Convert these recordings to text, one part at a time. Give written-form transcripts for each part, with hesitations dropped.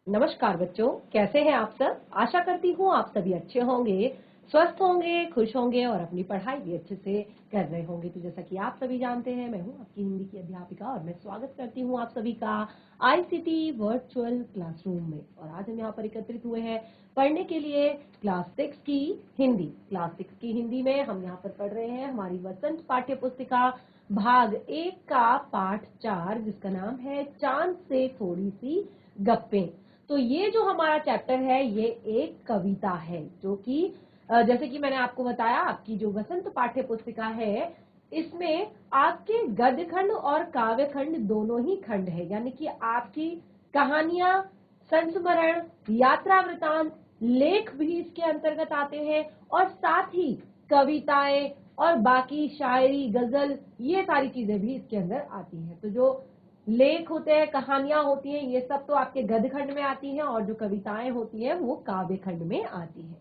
नमस्कार बच्चों, कैसे हैं आप सब। आशा करती हूँ आप सभी अच्छे होंगे, स्वस्थ होंगे, खुश होंगे और अपनी पढ़ाई भी अच्छे से कर रहे होंगे। तो जैसा कि आप सभी जानते हैं, मैं हूँ आपकी हिंदी की अध्यापिका और मैं स्वागत करती हूँ आप सभी का आईसीटी वर्चुअल क्लासरूम में। और आज हम यहाँ पर एकत्रित हुए हैं पढ़ने के लिए क्लास 6 की हिंदी। क्लास 6 की हिंदी में हम यहाँ पर पढ़ रहे हैं हमारी वसंत पाठ्य पुस्तिका भाग 1 का पाठ 4, जिसका नाम है चांद से थोड़ी सी गप्पें। तो ये जो हमारा चैप्टर है ये एक कविता है, जो कि जैसे कि मैंने आपको बताया, आपकी जो वसंत पाठ्य पुस्तिका है इसमें आपके गद्य खंड और काव्य खंड दोनों ही खंड है, यानी कि आपकी कहानियां, संस्मरण, यात्रा वृतांत, लेख भी इसके अंतर्गत आते हैं और साथ ही कविताएं और बाकी शायरी, गजल, ये सारी चीजें भी इसके अंदर आती हैं। तो जो लेख होते हैं, कहानियां होती हैं, ये सब तो आपके गद्य खंड में आती हैं और जो कविताएं होती हैं वो काव्य खंड में आती हैं।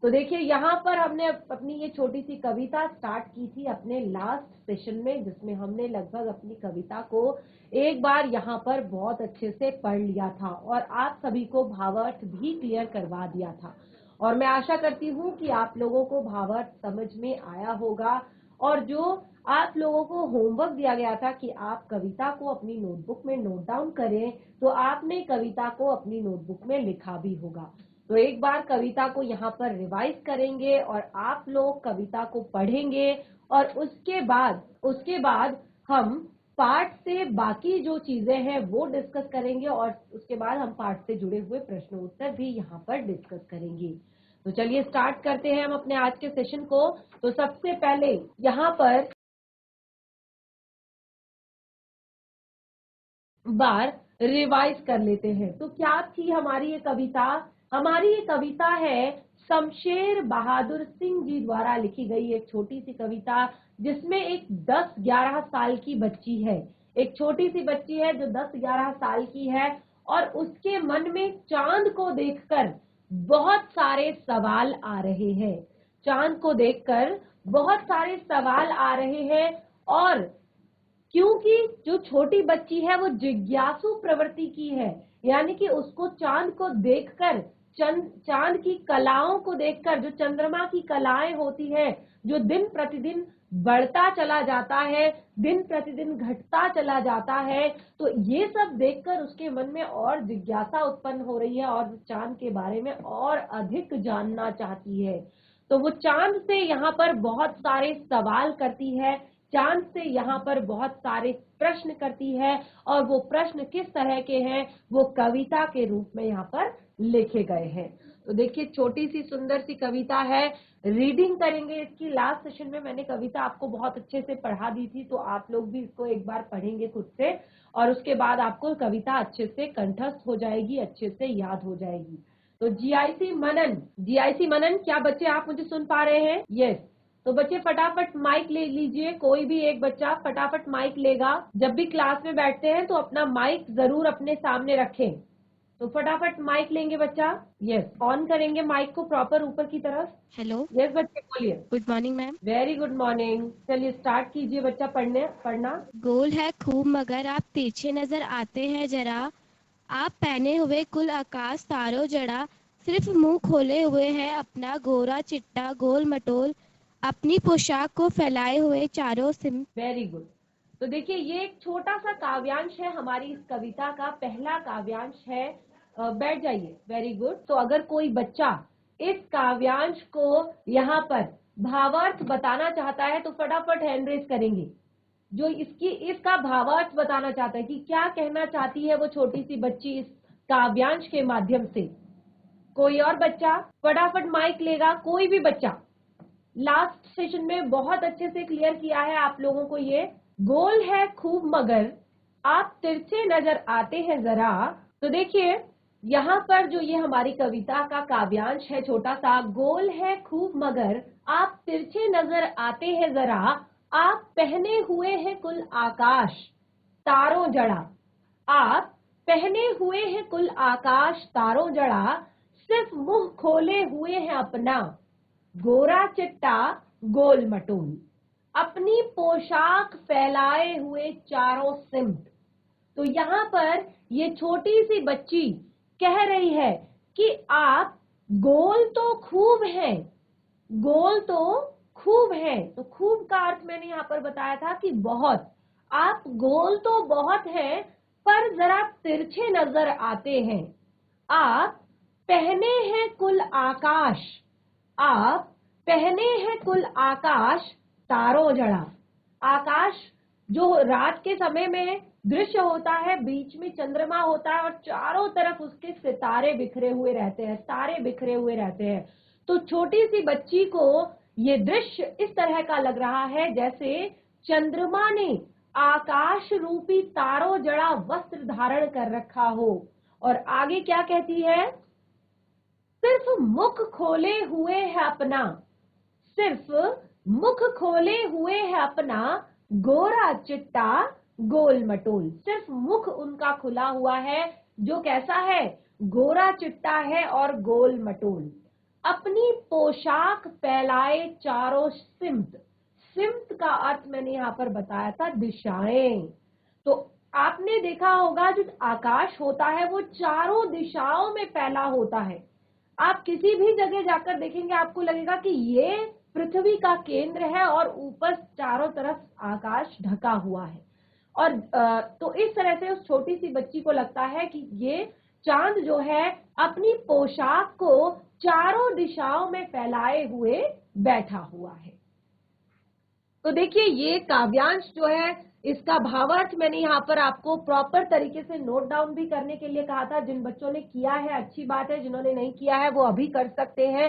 तो देखिए यहाँ पर हमने अपनी ये छोटी सी कविता स्टार्ट की थी अपने लास्ट सेशन में, जिसमें हमने लगभग अपनी कविता को एक बार यहाँ पर बहुत अच्छे से पढ़ लिया था और आप सभी को भावार्थ भी क्लियर करवा दिया था। और मैं आशा करती हूँ कि आप लोगों को भावार्थ समझ में आया होगा। और जो आप लोगों को होमवर्क दिया गया था कि आप कविता को अपनी नोटबुक में नोट डाउन करें, तो आपने कविता को अपनी नोटबुक में लिखा भी होगा। तो एक बार कविता को यहाँ पर रिवाइज करेंगे और आप लोग कविता को पढ़ेंगे और उसके बाद हम पाठ से बाकी जो चीजें हैं वो डिस्कस करेंगे और उसके बाद हम पाठ से जुड़े हुए प्रश्न उत्तर भी यहाँ पर डिस्कस करेंगे। तो चलिए स्टार्ट करते हैं हम अपने आज के सेशन को। तो सबसे पहले यहाँ पर बार रिवाइज कर लेते हैं। तो क्या थी हमारी ये कविता? हमारी ये कविता है शमशेर बहादुर सिंह जी द्वारा लिखी गई एक छोटी सी कविता, जिसमें एक 10-11 साल की बच्ची है। एक छोटी सी बच्ची है जो 10-11 साल की है और उसके मन में चांद को देखकर बहुत सारे सवाल आ रहे हैं। चांद को देखकर बहुत सारे सवाल आ रहे हैं और क्योंकि जो छोटी बच्ची है वो जिज्ञासु प्रवृत्ति की है, यानी कि उसको चांद को देखकर, चांद की कलाओं को देखकर, जो चंद्रमा की कलाएं होती है, जो दिन प्रतिदिन बढ़ता चला जाता है, दिन प्रतिदिन घटता चला जाता है, तो ये सब देखकर उसके मन में और जिज्ञासा उत्पन्न हो रही है और चांद के बारे में और अधिक जानना चाहती है। तो वो चांद से यहाँ पर बहुत सारे सवाल करती है, चांद से यहाँ पर बहुत सारे प्रश्न करती है और वो प्रश्न किस तरह के हैं वो कविता के रूप में यहाँ पर लिखे गए हैं। तो देखिए छोटी सी सुंदर सी कविता है, रीडिंग करेंगे इसकी। लास्ट सेशन में मैंने कविता आपको बहुत अच्छे से पढ़ा दी थी, तो आप लोग भी इसको एक बार पढ़ेंगे खुद से और उसके बाद आपको कविता अच्छे से कंठस्थ हो जाएगी, अच्छे से याद हो जाएगी। तो जीआईसी मनन, क्या बच्चे आप मुझे सुन पा रहे हैं? यस। तो बच्चे फटाफट माइक ले लीजिए, कोई भी एक बच्चा फटाफट माइक लेगा। जब भी क्लास में बैठते हैं तो अपना माइक जरूर अपने सामने रखें। तो फटाफट माइक लेंगे बच्चा। यस, ऑन करेंगे माइक को प्रॉपर ऊपर की तरफ। हेलो, यस बच्चे बोलिए। Good morning ma'am. Very good morning. चलिए स्टार्ट कीजिए बच्चा पढ़ना। गोल है खूब मगर आप तिरछे नजर आते हैं जरा। आप पहने हुए कुल आकाश तारों जड़ा, सिर्फ मुंह खोले हुए हैं अपना गोरा चिट्टा गोल मटोल, अपनी पोशाक को फैलाए हुए चारों सिम। Very good. तो देखिए ये एक छोटा सा काव्यांश है, हमारी इस कविता का पहला काव्यांश है। बैठ जाइए। Very good. तो अगर कोई बच्चा इस काव्यांश को यहाँ पर भावार्थ बताना चाहता है तो फटाफट हैंड रेज करेंगे। जो इसका भावार्थ बताना चाहता है कि क्या कहना चाहती है वो छोटी सी बच्ची इस काव्यांश के माध्यम से। कोई और बच्चा फटाफट माइक लेगा, कोई भी बच्चा। लास्ट सेशन में बहुत अच्छे से क्लियर किया है आप लोगों को ये। गोल है खूब मगर आप तिरछे नजर आते हैं जरा। तो देखिए यहाँ पर जो ये हमारी कविता का काव्यांश है छोटा सा, गोल है खूब मगर आप तिरछे नजर आते हैं जरा, आप पहने हुए हैं कुल आकाश तारों जड़ा। आप पहने हुए हैं कुल आकाश तारों जड़ा, सिर्फ मुंह खोले हुए हैं अपना गोरा चिट्टा गोल मटोल, अपनी पोशाक फैलाए हुए चारों सिमट। तो यहाँ पर ये छोटी सी बच्ची कह रही है कि आप गोल तो खूब हैं, गोल तो खूब है। तो खूब का अर्थ मैंने यहाँ पर बताया था कि बहुत। आप गोल तो बहुत हैं पर जरा तिरछे नजर आते हैं। आप पहने हैं कुल आकाश, आप पहने हैं कुल आकाश तारों जड़ा। आकाश जो रात के समय में दृश्य होता है, बीच में चंद्रमा होता है और चारों तरफ उसके सितारे बिखरे हुए रहते हैं, तारे बिखरे हुए रहते हैं। तो छोटी सी बच्ची को ये दृश्य इस तरह का लग रहा है जैसे चंद्रमा ने आकाश रूपी तारों जड़ा वस्त्र धारण कर रखा हो। और आगे क्या कहती है? सिर्फ मुख खोले हुए है अपना, सिर्फ मुख खोले हुए है अपना, गोरा चिट्टा गोल मटोल। सिर्फ मुख उनका खुला हुआ है जो कैसा है? गोरा चिट्टा है और गोल मटोल। अपनी पोशाक फैलाए चारों सिमत। सिमत का अर्थ मैंने यहां पर बताया था दिशाएं। तो आपने देखा होगा जो आकाश होता है वो चारों दिशाओं में फैला होता है। आप किसी भी जगह जाकर देखेंगे आपको लगेगा कि ये पृथ्वी का केंद्र है और ऊपर चारों तरफ आकाश ढका हुआ है। और तो इस तरह से उस छोटी सी बच्ची को लगता है कि ये चांद जो है अपनी पोशाक को चारों दिशाओं में फैलाए हुए बैठा हुआ है। तो देखिए ये काव्यांश जो है इसका भावार्थ मैंने यहाँ पर आपको प्रॉपर तरीके से नोट डाउन भी करने के लिए कहा था। जिन बच्चों ने किया है अच्छी बात है, जिन्होंने नहीं किया है वो अभी कर सकते हैं।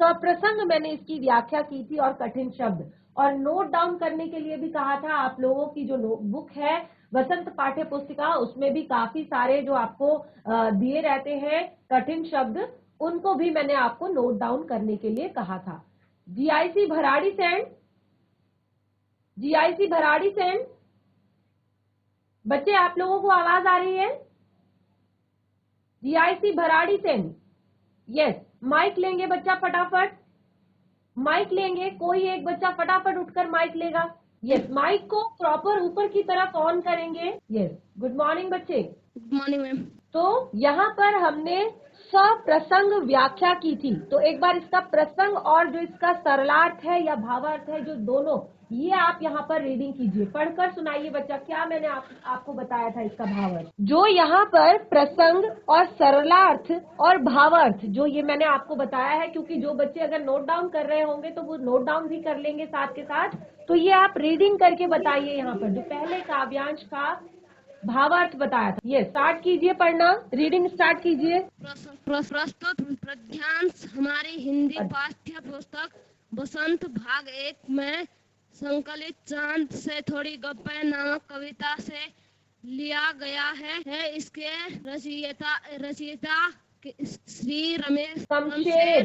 सप्रसंग मैंने इसकी व्याख्या की थी और कठिन शब्द, और नोट डाउन करने के लिए भी कहा था। आप लोगों की जो बुक है वसंत पाठ्य पुस्तिका, उसमें भी काफी सारे जो आपको दिए रहते हैं कठिन शब्द, उनको भी मैंने आपको नोट डाउन करने के लिए कहा था। GIC Bharari send, GIC Bharari send. बच्चे आप लोगों को आवाज आ रही है? GIC Bharari send. Yes, mic लेंगे बच्चा फटाफट, माइक लेंगे। कोई एक बच्चा फटाफट उठकर माइक लेगा। यस, माइक को प्रॉपर ऊपर की तरफ ऑन करेंगे। यस, गुड मॉर्निंग बच्चे। Good morning ma'am. तो यहाँ पर हमने सप्रसंग व्याख्या की थी। तो एक बार इसका प्रसंग और जो इसका सरलार्थ है या भावार्थ है, जो दोनों, ये आप यहाँ पर रीडिंग कीजिए। पढ़कर सुनाइए बच्चा, क्या मैंने आपको बताया था इसका भावार्थ। जो यहाँ पर प्रसंग और सरलार्थ और भावार्थ जो ये मैंने आपको बताया है, क्योंकि जो बच्चे अगर नोट डाउन कर रहे होंगे तो वो नोट डाउन भी कर लेंगे साथ के साथ। तो ये आप रीडिंग करके बताइए। यहाँ पर जो पहले काव्यांश का भावार्थ बताया था, ये स्टार्ट कीजिए पढ़ना, रीडिंग स्टार्ट कीजिए। प्रस्तुत पद्यांश हमारी हिंदी पाठ्य पुस्तक बसंत भाग 1 में संकलित चांद से थोड़ी गप्पे नामक कविता से लिया गया है। इसके रचयिता श्री रमेश शमशेर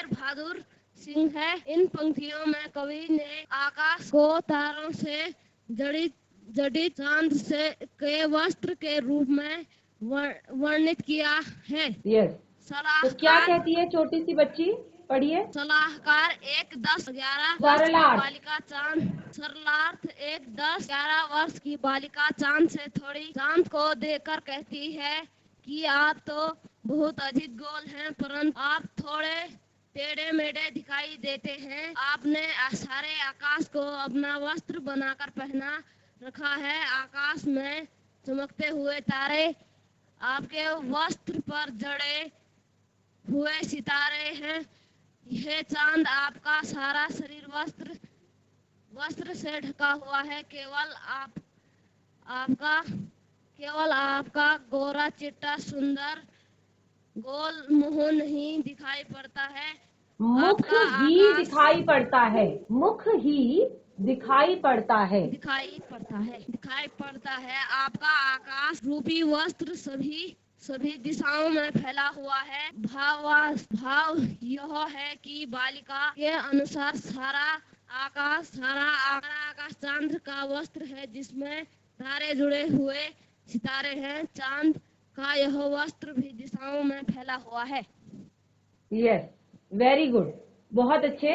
बहादुर सिंह है। इन पंक्तियों में कवि ने आकाश को तारों से जड़ित चांद से के वस्त्र के रूप में वर्णित किया है। तो क्या कहती है छोटी सी बच्ची? पढ़िए। सलाहकार 1 10 11 बालिका चांद, सरलार्थ 1 10 11 वर्ष की बालिका चांद से थोड़ी चांद को देखकर कहती है कि आप तो बहुत अधिक गोल हैं, परंतु आप थोड़े टेढ़े मेढ़े दिखाई देते हैं। आपने सारे आकाश को अपना वस्त्र बनाकर पहना रखा है। आकाश में चमकते हुए तारे आपके वस्त्र पर जड़े हुए सितारे हैं। यह चांद आपका सारा शरीर वस्त्र से ढका हुआ है। केवल आपका गोरा चिट्टा सुंदर गोल मुंह नहीं दिखाई पड़ता है, मुख ही दिखाई पड़ता है। मुख ही दिखाई पड़ता है। दिखाई पड़ता है। आपका आकाश रूपी वस्त्र सभी दिशाओं में फैला हुआ है। भाव यह है कि बालिका के अनुसार सारा आकाश चांद का वस्त्र है, जिसमें तारे जुड़े हुए सितारे हैं। चांद का यह वस्त्र भी दिशाओं में फैला हुआ है। यस, वेरी गुड, बहुत अच्छे।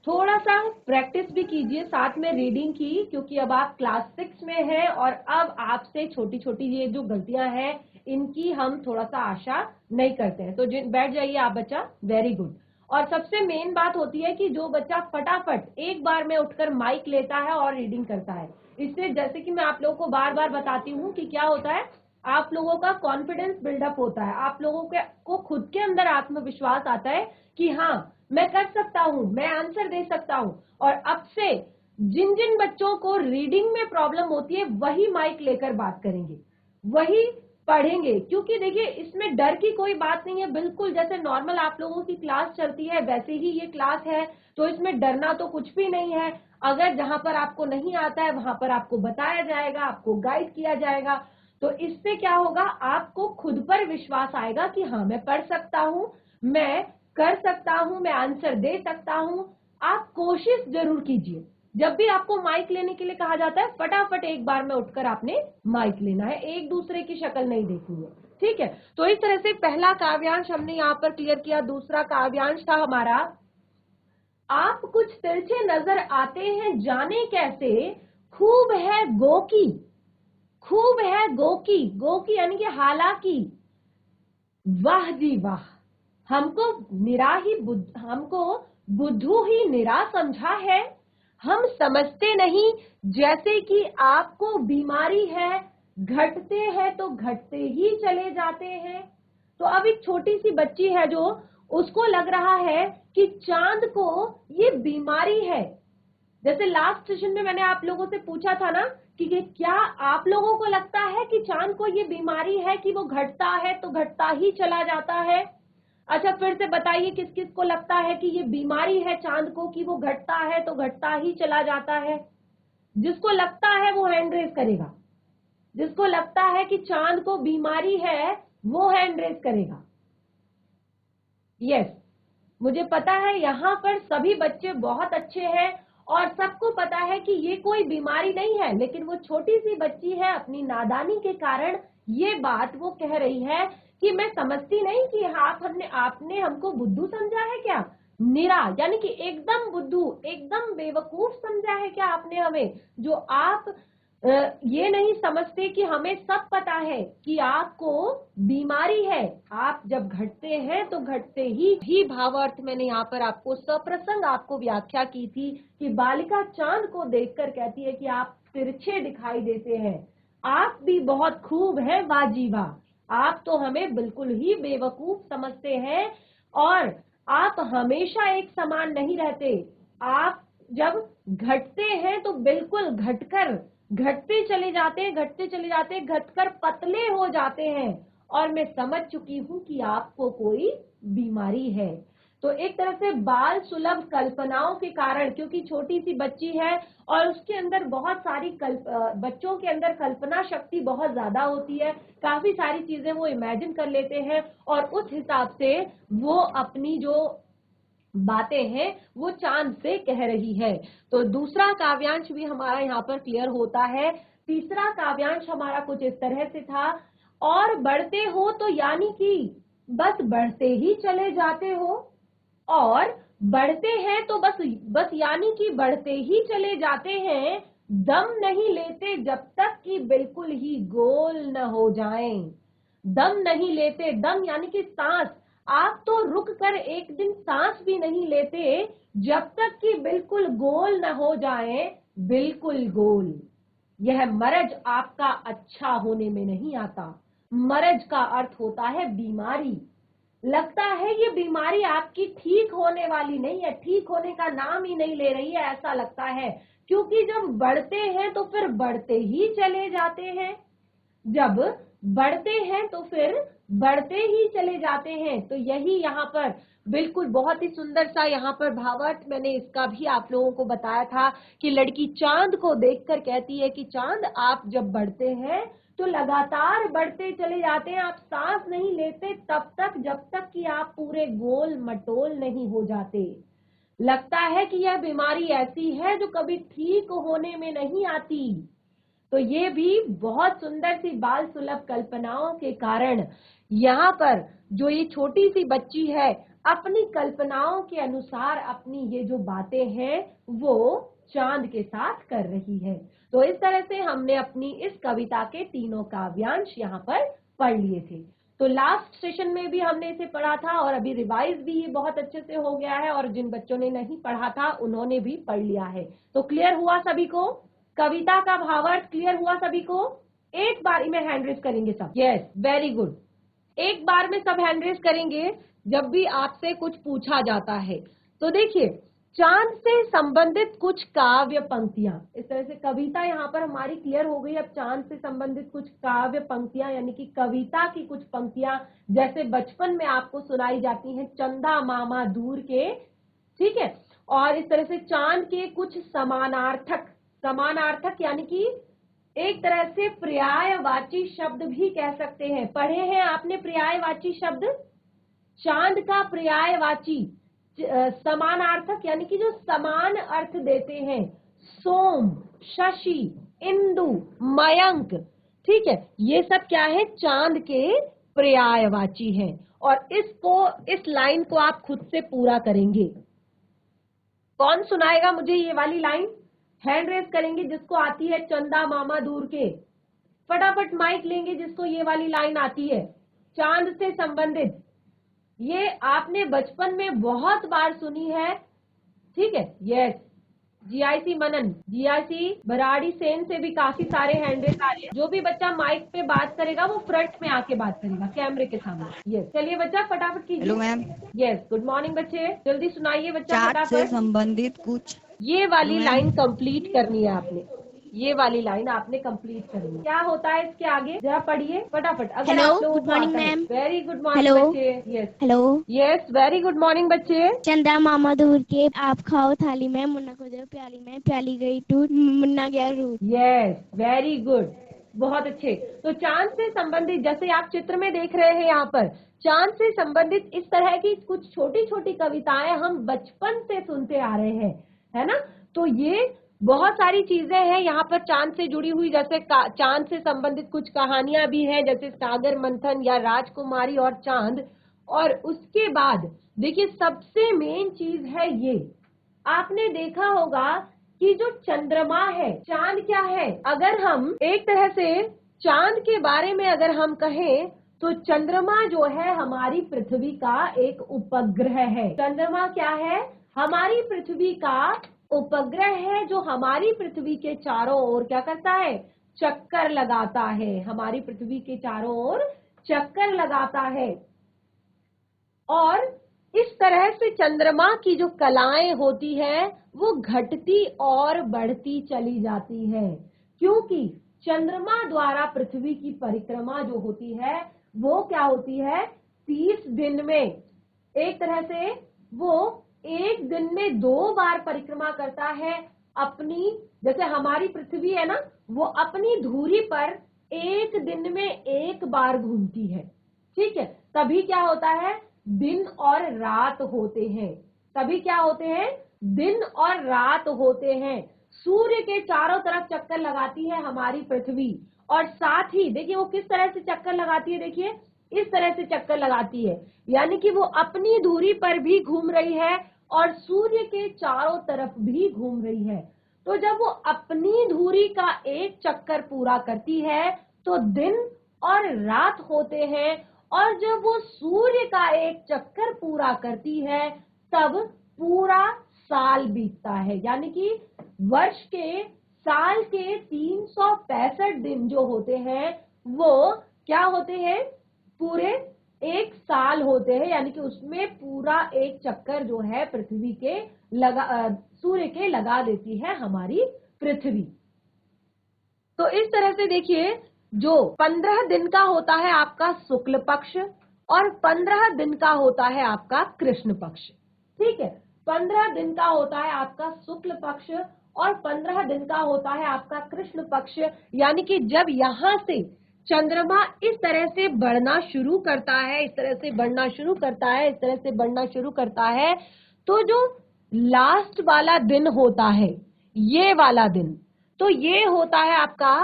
थोड़ा सा प्रैक्टिस भी कीजिए साथ में रीडिंग की, क्योंकि अब आप क्लास 6 में हैं और अब आपसे छोटी छोटी ये जो गलतियां हैं इनकी हम थोड़ा सा आशा नहीं करते हैं। तो बैठ जाइए आप बच्चा, वेरी गुड। और सबसे मेन बात होती है कि जो बच्चा फटाफट एक बार में उठकर माइक लेता है और रीडिंग करता है, इससे जैसे कि मैं आप लोगों को बार बार बताती हूँ कि क्या होता है, आप लोगों का कॉन्फिडेंस बिल्डअप होता है, आप लोगों को खुद के अंदर आत्मविश्वास आता है कि हाँ मैं कर सकता हूँ, मैं आंसर दे सकता हूँ। और अब से जिन जिन बच्चों को रीडिंग में प्रॉब्लम होती है वही माइक लेकर बात करेंगे, वही पढ़ेंगे, क्योंकि देखिए इसमें डर की कोई बात नहीं है। बिल्कुल जैसे नॉर्मल आप लोगों की क्लास चलती है वैसे ही ये क्लास है, तो इसमें डरना तो कुछ भी नहीं है। अगर जहां पर आपको नहीं आता है वहां पर आपको बताया जाएगा, आपको गाइड किया जाएगा, तो इससे क्या होगा, आपको खुद पर विश्वास आएगा कि हाँ मैं पढ़ सकता हूँ, मैं कर सकता हूँ, मैं आंसर दे सकता हूँ। आप कोशिश जरूर कीजिए, जब भी आपको माइक लेने के लिए कहा जाता है फटाफट एक बार में उठकर आपने माइक लेना है, एक दूसरे की शक्ल नहीं देखनी है, ठीक है। तो इस तरह से पहला काव्यांश हमने यहाँ पर क्लियर किया। दूसरा काव्यांश था हमारा, आप कुछ तिरछे नजर आते हैं जाने कैसे, खूब है गो की, खूब है गो की, गो की यानी कि हालांकि, वाह जी वाह, हमको हमको बुद्धू ही निरा समझा है, हम समझते नहीं जैसे कि आपको बीमारी है, घटते हैं तो घटते ही चले जाते हैं। तो अब एक छोटी सी बच्ची है जो, उसको लग रहा है कि चांद को ये बीमारी है। जैसे लास्ट सेशन में मैंने आप लोगों से पूछा था ना कि क्या आप लोगों को लगता है कि चांद को ये बीमारी है कि वो घटता है तो घटता ही चला जाता है? अच्छा फिर से बताइए किस किस को लगता है कि ये बीमारी है चांद को कि वो घटता है तो घटता ही चला जाता है? जिसको लगता है वो हैंड रेज करेगा, जिसको लगता है कि चांद को बीमारी है वो हैंड रेज करेगा। यस, मुझे पता है यहाँ पर सभी बच्चे बहुत अच्छे हैं और सबको पता है कि ये कोई बीमारी नहीं है, लेकिन वो छोटी सी बच्ची है, अपनी नादानी के कारण ये बात वो कह रही है कि मैं समझती नहीं कि आपने हमको बुद्धू समझा है क्या, निरा यानी कि एकदम बुद्धू, एकदम बेवकूफ समझा है क्या आपने हमें, जो आप ये नहीं समझते कि हमें सब पता है कि आपको बीमारी है। आप जब घटते हैं तो घटते ही भावार्थ मैंने यहाँ पर आपको सप्रसंग आपको व्याख्या की थी कि बालिका चांद को देखकर कहती है कि आप तिरछे दिखाई देते हैं, आप भी बहुत खूब हैं वाजीबा, आप तो हमें बिल्कुल ही बेवकूफ समझते हैं और आप हमेशा एक समान नहीं रहते, आप जब घटते हैं तो बिल्कुल घटकर घटते चले जाते हैं, घटते चले जाते हैं, घटकर पतले हो जाते हैं और मैं समझ चुकी हूं कि आपको कोई बीमारी है। तो एक तरह से बाल सुलभ कल्पनाओं के कारण, क्योंकि छोटी सी बच्ची है और उसके अंदर बहुत सारी बच्चों के अंदर कल्पना शक्ति बहुत ज्यादा होती है, काफी सारी चीजें वो इमेजिन कर लेते हैं और उस हिसाब से वो अपनी जो बातें हैं वो चांद से कह रही है। तो दूसरा काव्यांश भी हमारा यहाँ पर क्लियर होता है। तीसरा काव्यांश हमारा कुछ इस तरह से था, और बढ़ते हो तो यानी कि बस बढ़ते ही चले जाते हो, और बढ़ते हैं तो बस यानी कि बढ़ते ही चले जाते हैं, दम नहीं लेते जब तक कि बिल्कुल ही गोल न हो जाएं। दम नहीं लेते, दम यानी कि सांस, आप तो रुक कर एक दिन सांस भी नहीं लेते जब तक कि बिल्कुल गोल न हो जाए, बिल्कुल गोल। यह मरज आपका अच्छा होने में नहीं आता, मरज का अर्थ होता है बीमारी। लगता है ये बीमारी आपकी ठीक होने वाली नहीं है, ठीक होने का नाम ही नहीं ले रही है, ऐसा लगता है, क्योंकि जब बढ़ते हैं तो फिर बढ़ते ही चले जाते हैं, जब बढ़ते हैं तो फिर बढ़ते ही चले जाते हैं। तो यही यहाँ पर बिल्कुल बहुत ही सुंदर सा यहाँ पर भावार्थ मैंने इसका भी आप लोगों को बताया था कि लड़की चांद को देखकर कहती है कि चांद आप जब बढ़ते हैं तो लगातार बढ़ते चले जाते हैं, आप सांस नहीं लेते तब तक जब तक कि आप पूरे गोल मटोल नहीं हो जाते। लगता है कि यह बीमारी ऐसी है जो कभी ठीक होने में नहीं आती। तो ये भी बहुत सुंदर सी बाल सुलभ कल्पनाओं के कारण यहाँ पर जो ये छोटी सी बच्ची है अपनी कल्पनाओं के अनुसार अपनी ये जो बातें हैं वो चांद के साथ कर रही है। तो इस तरह से हमने अपनी इस कविता के तीनों काव्यांश यहाँ पर पढ़ लिए थे। तो लास्ट सेशन में भी हमने इसे पढ़ा था और अभी रिवाइज भी ये बहुत अच्छे से हो गया है, और जिन बच्चों ने नहीं पढ़ा था उन्होंने भी पढ़ लिया है। तो क्लियर हुआ सभी को? कविता का भावार्थ क्लियर हुआ सभी को? एक बार में हैंड रेज करेंगे सब। Yes, very good. एक बार में सब हैंड रेज करेंगे जब भी आपसे कुछ पूछा जाता है। तो देखिए, चांद से संबंधित कुछ काव्य पंक्तियां, इस तरह से कविता यहाँ पर हमारी क्लियर हो गई। अब चांद से संबंधित कुछ काव्य पंक्तियां यानी कि कविता की कुछ पंक्तियां जैसे बचपन में आपको सुनाई जाती हैं, चंदा मामा दूर के, ठीक है। और इस तरह से चांद के कुछ समानार्थक, समानार्थक यानी कि एक तरह से पर्यायवाची शब्द भी कह सकते हैं। पढ़े हैं आपने पर्यायवाची शब्द? चांद का पर्यायवाची समानार्थक यानी कि जो समान अर्थ देते हैं, सोम, शशि, इंदु, मयंक, ठीक है, ये सब क्या है? चांद के पर्यायवाची हैं। और इस लाइन को आप खुद से पूरा करेंगे। कौन सुनाएगा मुझे ये वाली लाइन? हैंड रेज करेंगे जिसको आती है, चंदा मामा दूर के। फटाफट माइक लेंगे जिसको ये वाली लाइन आती है चांद से संबंधित। ये आपने बचपन में बहुत बार सुनी है, ठीक है। यस, जीआईसी मनन, जीआईसी बराड़ी सेन से भी काफी सारे हैंड रेज आ रहे हैं। जो भी बच्चा माइक पे बात करेगा वो फ्रंट में आके बात करेगा कैमरे के सामने। यस, चलिए बच्चा फटाफट कीजिए। Hello ma'am. Yes, good morning बच्चे, जल्दी सुनाइए बच्चा चार्ट से फटाफट। संबंधित कुछ। ये वाली लाइन कंप्लीट करनी है आपने, ये वाली लाइन आपने कंप्लीट करनी है। क्या होता है इसके आगे, जरा पढ़िए फटाफट। अगर हेलो, आप लोगों गुड को मॉर्निंग आता है। Ma'am. Very good morning hello. बच्चे। Yes hello. Yes, very good morning बच्चे। चंदा मामा दूर के, आप खाओ थाली में, मुन्ना को दो प्याली में, प्याली गई टूट, मुन्ना गया रूट। यस, वेरी गुड, बहुत अच्छे। तो चांद से संबंधित, जैसे आप चित्र में देख रहे हैं यहाँ पर, चांद से संबंधित इस तरह की कुछ छोटी छोटी कविताएं हम बचपन से सुनते आ रहे हैं, है ना। तो ये बहुत सारी चीजें हैं यहाँ पर चांद से जुड़ी हुई, जैसे चांद से संबंधित कुछ कहानियां भी हैं, जैसे सागर मंथन या राजकुमारी और चांद। और उसके बाद देखिए, सबसे मेन चीज है ये, आपने देखा होगा कि जो चंद्रमा है, चांद क्या है? अगर हम एक तरह से चांद के बारे में अगर हम कहें तो चंद्रमा जो है हमारी पृथ्वी का एक उपग्रह है। चंद्रमा क्या है? हमारी पृथ्वी का उपग्रह है, जो हमारी पृथ्वी के चारों ओर क्या करता है? चक्कर लगाता है। हमारी पृथ्वी के चारों ओर चक्कर लगाता है। और इस तरह से चंद्रमा की जो कलाएं होती है वो घटती और बढ़ती चली जाती है, क्योंकि चंद्रमा द्वारा पृथ्वी की परिक्रमा जो होती है वो क्या होती है? 30 दिन में, एक तरह से वो एक दिन में 2 बार परिक्रमा करता है अपनी। जैसे हमारी पृथ्वी है ना, वो अपनी धुरी पर एक दिन में 1 बार घूमती है, ठीक है। तभी क्या होता है? दिन और रात होते हैं। तभी क्या होते हैं? दिन और रात होते हैं। सूर्य के चारों तरफ चक्कर लगाती है हमारी पृथ्वी, और साथ ही देखिए वो किस तरह से चक्कर लगाती है, देखिए इस तरह से चक्कर लगाती है, यानी कि वो अपनी धुरी पर भी घूम रही है और सूर्य के चारों तरफ भी घूम रही है। तो जब वो अपनी धुरी का एक चक्कर पूरा करती है तो दिन और रात होते हैं, और जब वो सूर्य का एक चक्कर पूरा करती है तब पूरा साल बीतता है। यानी कि वर्ष के, साल के 365 दिन जो होते हैं वो क्या होते हैं? पूरे एक साल होते हैं, यानी कि उसमें पूरा एक चक्कर जो है पृथ्वी के सूर्य के लगा देती है हमारी पृथ्वी। तो इस तरह से देखिए, जो 15 दिन का होता है आपका शुक्ल पक्ष और 15 दिन का होता है आपका कृष्ण पक्ष, ठीक है। 15 दिन का होता है आपका शुक्ल पक्ष और 15 दिन का होता है आपका कृष्ण पक्ष। यानी कि जब यहाँ से चंद्रमा इस तरह से बढ़ना शुरू करता है, इस तरह से बढ़ना शुरू करता है, इस तरह से बढ़ना शुरू करता है, तो जो लास्ट वाला दिन होता है, ये वाला दिन, तो ये होता है आपका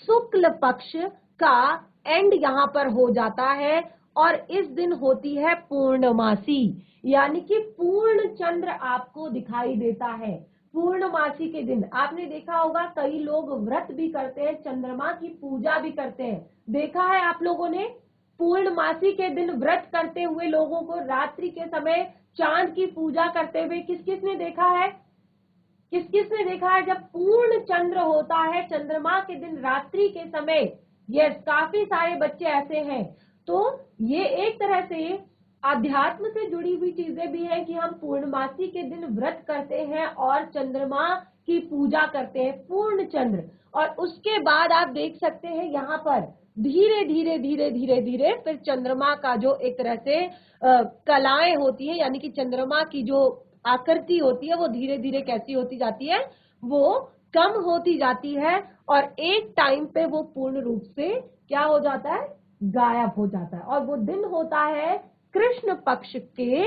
शुक्ल पक्ष का एंड यहाँ पर हो जाता है। और इस दिन होती है पूर्णमासी, यानी कि पूर्ण चंद्र आपको दिखाई देता है। पूर्णमासी के दिन आपने देखा होगा कई लोग व्रत भी करते हैं, चंद्रमा की पूजा भी करते हैं। देखा है आप लोगों ने पूर्णमासी के दिन व्रत करते हुए लोगों को, रात्रि के समय चांद की पूजा करते हुए किस किस ने देखा है? किस किस ने देखा है जब पूर्ण चंद्र होता है चंद्रमा के दिन रात्रि के समय? यस, काफी सारे बच्चे ऐसे हैं। तो ये एक तरह से आध्यात्म से जुड़ी हुई चीजें भी हैं कि हम पूर्णमासी के दिन व्रत करते हैं और चंद्रमा की पूजा करते हैं, पूर्ण चंद्र। और उसके बाद आप देख सकते हैं यहाँ पर धीरे धीरे धीरे धीरे धीरे फिर चंद्रमा का जो एक तरह से कलाएं होती है, यानी कि चंद्रमा की जो आकृति होती है वो धीरे धीरे कैसी होती जाती है, वो कम होती जाती है और एक टाइम पे वो पूर्ण रूप से क्या हो जाता है, गायब हो जाता है। और वो दिन होता है कृष्ण पक्ष के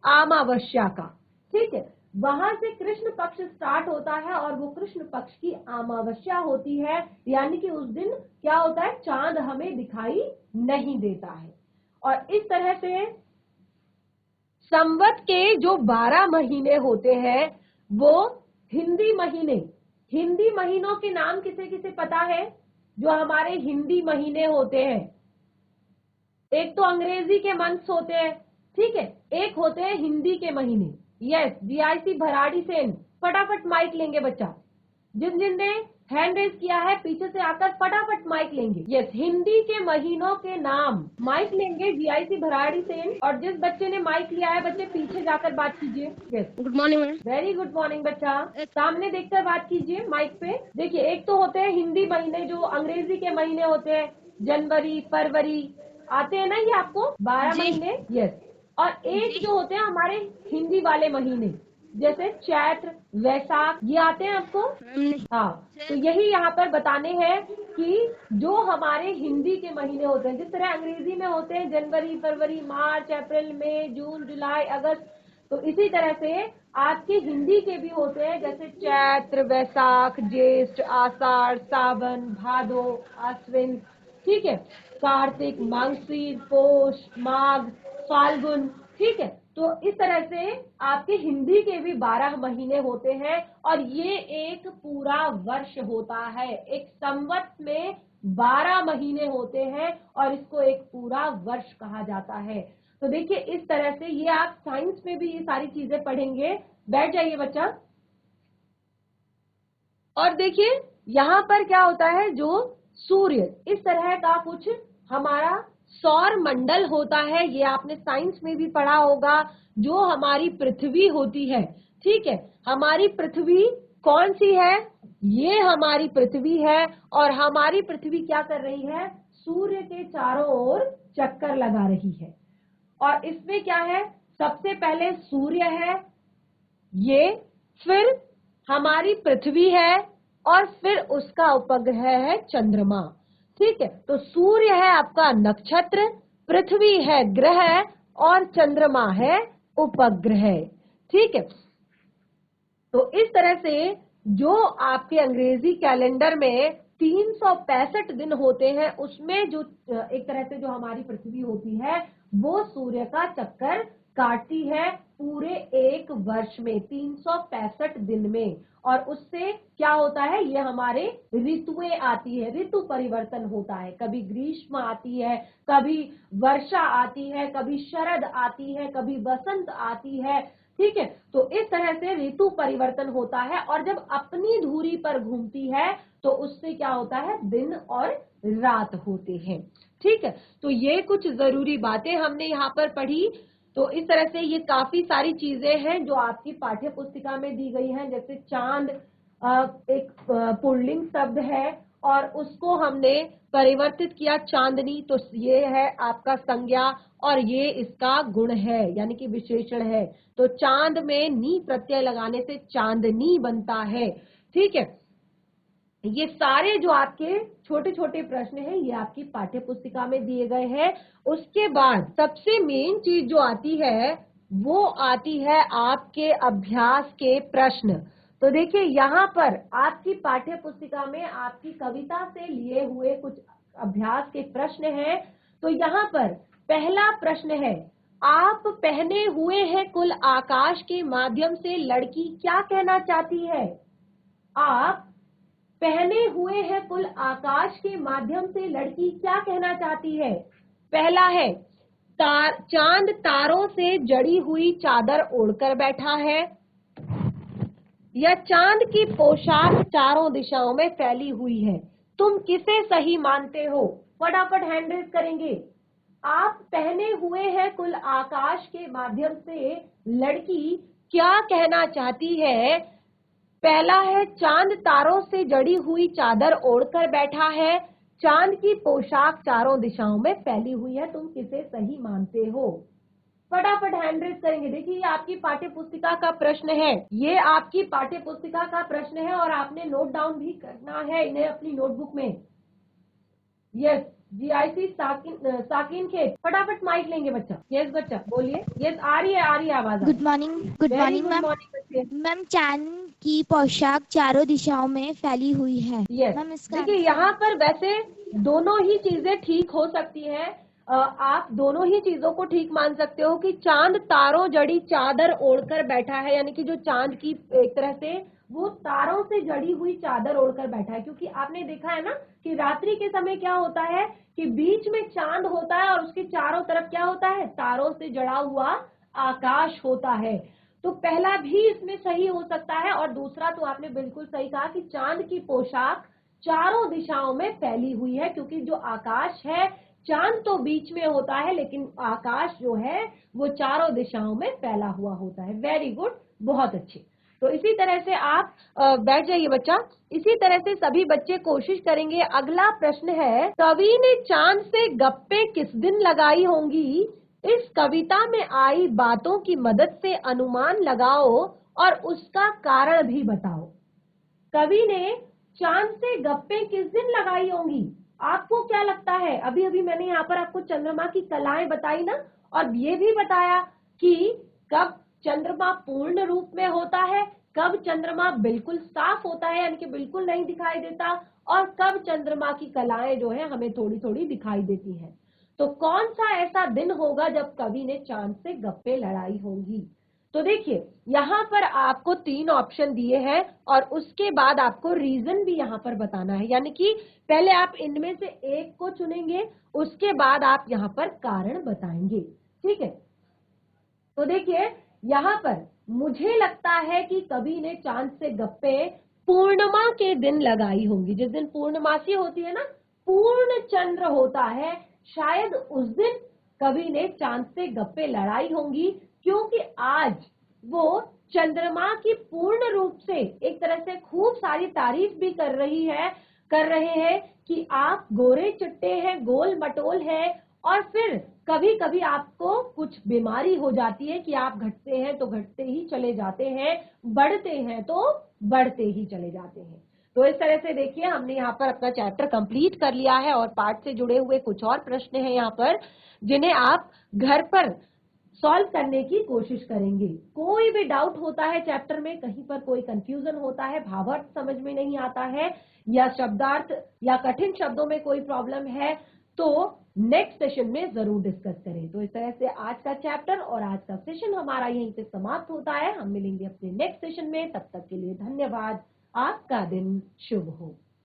अमावस्या का। ठीक है, वहां से कृष्ण पक्ष स्टार्ट होता है और वो कृष्ण पक्ष की अमावस्या होती है, यानी कि उस दिन क्या होता है, चांद हमें दिखाई नहीं देता है। और इस तरह से संवत के जो 12 महीने होते हैं वो हिंदी महीनों के नाम किसे किसे पता है? जो हमारे हिंदी महीने होते हैं, एक तो अंग्रेजी के मंथ्स होते हैं, ठीक है, एक होते हैं हिंदी के महीने। यस, जीआईसी भराड़ी सेन, फटाफट माइक लेंगे बच्चा। जिन जिन ने हैंड रेज किया है पीछे से आकर फटाफट माइक लेंगे। यस, हिंदी के महीनों के नाम माइक लेंगे जीआईसी भराड़ी सेन। और जिस बच्चे ने माइक लिया है बच्चे पीछे जाकर बात कीजिए। Yes, good morning ma'am. Very good morning बच्चा, सामने देखकर बात कीजिए माइक पे। देखिए, एक तो होते हैं हिंदी महीने, जो अंग्रेजी के महीने होते हैं, जनवरी फरवरी आते हैं ना, ये आपको 12 महीने। यस, और एक जो होते हैं हमारे हिंदी वाले महीने, जैसे चैत्र वैशाख, ये आते हैं आपको। हाँ, तो यही यहाँ पर बताने हैं कि जो हमारे हिंदी के महीने होते हैं, जिस तरह अंग्रेजी में होते हैं जनवरी फरवरी मार्च अप्रैल मई जून जुलाई अगस्त, तो इसी तरह से आपके हिंदी के भी होते हैं, जैसे चैत्र वैशाख ज्येष्ठ आषाढ़ सावन भादो आश्विन, ठीक है, कार्तिक मार्गशीर पौष माघ फाल्गुन, ठीक है। तो इस तरह से आपके हिंदी के भी 12 महीने होते हैं और ये एक पूरा वर्ष होता है। एक संवत में 12 महीने होते हैं और इसको एक पूरा वर्ष कहा जाता है। तो देखिए, इस तरह से ये आप साइंस में भी ये सारी चीजें पढ़ेंगे। बैठ जाइए बच्चा। और देखिए यहाँ पर क्या होता है, जो सूर्य इस तरह का कुछ हमारा सौर मंडल होता है, ये आपने साइंस में भी पढ़ा होगा। जो हमारी पृथ्वी होती है, ठीक है, हमारी पृथ्वी कौन सी है? ये हमारी पृथ्वी है और हमारी पृथ्वी क्या कर रही है? सूर्य के चारों ओर चक्कर लगा रही है। और इसमें क्या है, सबसे पहले सूर्य है, ये फिर हमारी पृथ्वी है और फिर उसका उपग्रह है चंद्रमा। ठीक है, तो सूर्य है आपका नक्षत्र, पृथ्वी है ग्रह और चंद्रमा है उपग्रह। ठीक है, तो इस तरह से जो आपके अंग्रेजी कैलेंडर में 365 दिन होते हैं, उसमें जो एक तरह से जो हमारी पृथ्वी होती है वो सूर्य का चक्कर काटती है पूरे एक वर्ष में 365 दिन में। और उससे क्या होता है, ये हमारे ऋतुएं आती है, ऋतु परिवर्तन होता है। कभी ग्रीष्म आती है, कभी वर्षा आती है, कभी शरद आती है, कभी बसंत आती है। ठीक है, तो इस तरह से ऋतु परिवर्तन होता है और जब अपनी धुरी पर घूमती है तो उससे क्या होता है, दिन और रात होते हैं। ठीक है, तो ये कुछ जरूरी बातें हमने यहाँ पर पढ़ी। तो इस तरह से ये काफी सारी चीजें हैं जो आपकी पाठ्य पुस्तिका में दी गई हैं। जैसे चांद एक पुल्लिंग शब्द है और उसको हमने परिवर्तित किया चांदनी, तो ये है आपका संज्ञा और ये इसका गुण है, यानी कि विशेषण है। तो चांद में नी प्रत्यय लगाने से चांदनी बनता है। ठीक है, ये सारे जो आपके छोटे छोटे प्रश्न हैं ये आपकी पाठ्य पुस्तिका में दिए गए हैं। उसके बाद सबसे मेन चीज जो आती है वो आती है आपके अभ्यास के प्रश्न। तो देखिए, यहाँ पर आपकी पाठ्य पुस्तिका में आपकी कविता से लिए हुए कुछ अभ्यास के प्रश्न हैं। तो यहाँ पर पहला प्रश्न है, आप पहने हुए हैं कुल आकाश के माध्यम से लड़की क्या कहना चाहती है? आप पहने हुए हैं कुल आकाश के माध्यम से लड़की क्या कहना चाहती है? पहला है, चांद तारों से जड़ी हुई चादर ओढ़कर बैठा है, या चांद की पोशाक चारों दिशाओं में फैली हुई है। तुम किसे सही मानते हो? फटाफट हैंड रेज करेंगे। आप पहने हुए हैं कुल आकाश के माध्यम से लड़की क्या कहना चाहती है? पहला है, चांद तारों से जड़ी हुई चादर ओढ़कर बैठा है, चांद की पोशाक चारों दिशाओं में फैली हुई है। तुम किसे सही मानते हो? फटाफट हैंड रेज करेंगे। देखिए, ये आपकी पाठ्य पुस्तिका का प्रश्न है, ये आपकी पाठ्य पुस्तिका का प्रश्न है और आपने नोट डाउन भी करना है इन्हें अपनी नोटबुक में। यस, GIC साकिन खेत। फटाफट माइक लेंगे बच्चा। यस बच्चा, बोलिए। यस, आ रही है आवाज। Good morning ma'am. चांद की पोशाक चारों दिशाओं में फैली हुई है। यस, देखिए यहाँ पर वैसे दोनों ही चीजें ठीक हो सकती है। आप दोनों ही चीजों को ठीक मान सकते हो कि चांद तारों जड़ी चादर ओढ़कर बैठा है, यानी कि जो चांद की एक तरह से वो तारों से जड़ी हुई चादर ओढ़कर बैठा है। क्योंकि आपने देखा है ना कि रात्रि के समय क्या होता है कि बीच में चांद होता है और उसके चारों तरफ क्या होता है? तारों से जड़ा हुआ आकाश होता है। तो पहला भी इसमें सही हो सकता है और दूसरा तो आपने बिल्कुल सही कहा कि चांद की पोशाक चारों दिशाओं में फैली हुई है, क्योंकि जो आकाश है, चांद तो बीच में होता है लेकिन आकाश जो है वो चारों दिशाओं में फैला हुआ होता है। वेरी गुड, बहुत अच्छे। तो इसी तरह से आप बैठ जाइए बच्चा। इसी तरह से सभी बच्चे कोशिश करेंगे। अगला प्रश्न है, कवि ने चांद से गप्पे किस दिन लगाई होंगी? इस कविता में आई बातों की मदद से अनुमान लगाओ और उसका कारण भी बताओ। कवि ने चांद से गप्पे किस दिन लगाई होंगी? आपको क्या लगता है? अभी अभी मैंने यहाँ पर आपको चंद्रमा की कलाएं बताई ना, और ये भी बताया कि कब चंद्रमा पूर्ण रूप में होता है, कब चंद्रमा बिल्कुल साफ होता है यानी कि बिल्कुल नहीं दिखाई देता, और कब चंद्रमा की कलाएं जो है हमें थोड़ी थोड़ी दिखाई देती हैं। तो कौन सा ऐसा दिन होगा जब कवि ने चांद से गप्पे लड़ाई होंगी? तो देखिए, यहाँ पर आपको 3 ऑप्शन दिए हैं और उसके बाद आपको रीजन भी यहाँ पर बताना है, यानी कि पहले आप इनमें से एक को चुनेंगे, उसके बाद आप यहाँ पर कारण बताएंगे। ठीक है, तो देखिए यहाँ पर मुझे लगता है कि कवि ने चांद से गप्पे पूर्णिमा के दिन लगाई होंगी। जिस दिन पूर्णमासी होती है ना, पूर्ण चंद्र होता है, शायद उस दिन कवि ने चांद से गप्पे लड़ाई होंगी, क्योंकि आज वो चंद्रमा की पूर्ण रूप से एक तरह से खूब सारी तारीफ भी कर रहे हैं कि आप गोरे चिट्टे हैं, गोल मटोल है, और फिर कभी कभी आपको कुछ बीमारी हो जाती है कि आप घटते हैं तो घटते ही चले जाते हैं, बढ़ते हैं तो बढ़ते ही चले जाते हैं। तो इस तरह से देखिए, हमने यहाँ पर अपना चैप्टर कंप्लीट कर लिया है और पाठ से जुड़े हुए कुछ और प्रश्न हैं यहाँ पर, जिन्हें आप घर पर सॉल्व करने की कोशिश करेंगे। कोई भी डाउट होता है चैप्टर में, कहीं पर कोई कंफ्यूजन होता है, भावार्थ समझ में नहीं आता है, या शब्दार्थ या कठिन शब्दों में कोई प्रॉब्लम है, तो नेक्स्ट सेशन में जरूर डिस्कस करें। तो इस तरह से आज का चैप्टर और आज का सेशन हमारा यहीं पे समाप्त होता है। हम मिलेंगे अपने नेक्स्ट सेशन में, तब तक के लिए धन्यवाद। आपका दिन शुभ हो।